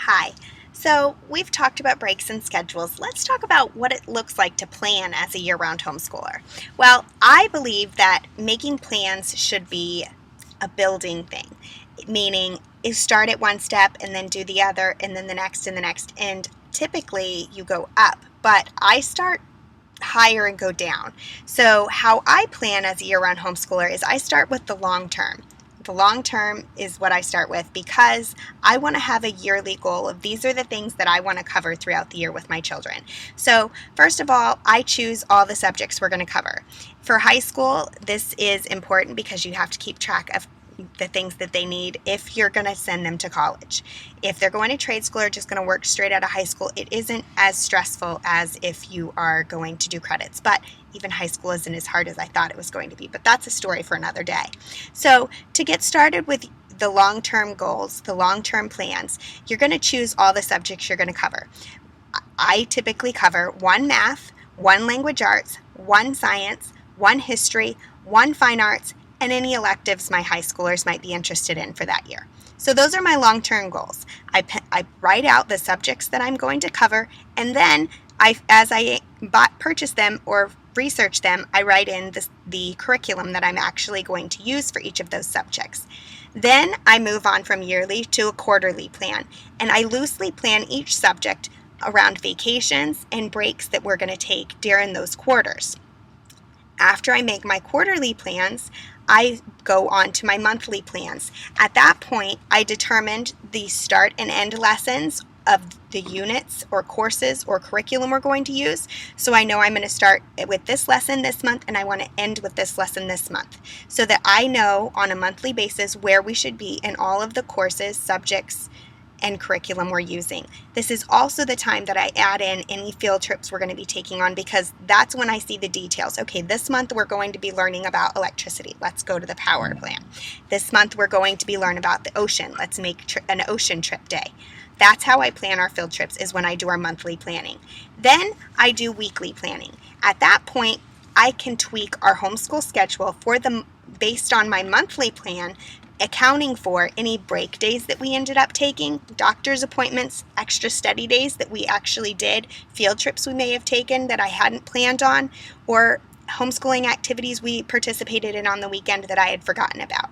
Hi. So we've talked about breaks and schedules. Let's talk about what it looks like to plan as a year-round homeschooler. Well, I believe that making plans should be a building thing, meaning you start at one step and then do the other and then the next and the next. And typically you go up, but I start higher and go down. So how I plan as a year-round homeschooler is I start with the long term. The long term is what I start with because I want to have a yearly goal of these are the things that I want to cover throughout the year with my children. So first of all, I choose all the subjects we're going to cover. For high school, this is important because you have to keep track of the things that they need if you're going to send them to college. If they're going to trade school or just going to work straight out of high school, it isn't as stressful as if you are going to do credits. But even high school isn't as hard as I thought it was going to be. But that's a story for another day. So to get started with the long-term goals, the long-term plans, you're going to choose all the subjects you're going to cover. I typically cover one math, one language arts, one science, one history, one fine arts, and any electives my high schoolers might be interested in for that year. So those are my long-term goals. I write out the subjects that I'm going to cover, and then as I purchase them or research them, I write in the curriculum that I'm actually going to use for each of those subjects. Then I move on from yearly to a quarterly plan, and I loosely plan each subject around vacations and breaks that we're going to take during those quarters. After I make my quarterly plans, I go on to my monthly plans. At that point, I determined the start and end lessons of the units or courses or curriculum we're going to use. So I know I'm going to start with this lesson this month and I want to end with this lesson this month, so that I know on a monthly basis where we should be in all of the courses, subjects, and curriculum we're using. This is also the time that I add in any field trips we're going to be taking on, because that's when I see the details. Okay, this month we're going to be learning about electricity. Let's go to the power plant. This month we're going to be learning about the ocean. Let's make an ocean trip day. That's how I plan our field trips, is when I do our monthly planning. Then I do weekly planning. At that point, I can tweak our homeschool schedule based on my monthly plan, accounting for any break days that we ended up taking, doctor's appointments, extra study days that we actually did, field trips we may have taken that I hadn't planned on, or homeschooling activities we participated in on the weekend that I had forgotten about.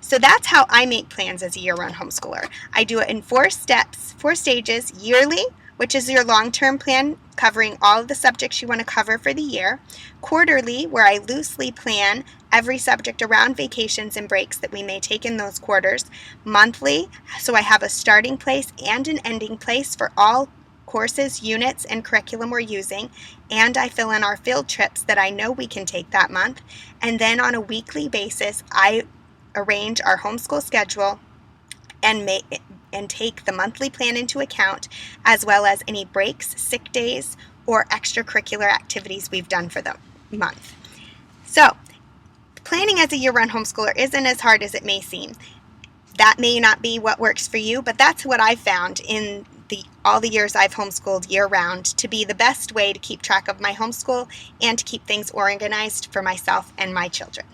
So that's how I make plans as a year-round homeschooler. I do it in 4 stages: yearly, which is your long-term plan covering all of the subjects you want to cover for the year; quarterly, where I loosely plan every subject around vacations and breaks that we may take in those quarters; monthly, so I have a starting place and an ending place for all courses, units, and curriculum we're using, and I fill in our field trips that I know we can take that month. And then on a weekly basis, I arrange our homeschool schedule and take the monthly plan into account, as well as any breaks, sick days, or extracurricular activities we've done for the month. So, planning as a year-round homeschooler isn't as hard as it may seem. That may not be what works for you, but that's what I've found in all the years I've homeschooled year-round to be the best way to keep track of my homeschool and to keep things organized for myself and my children.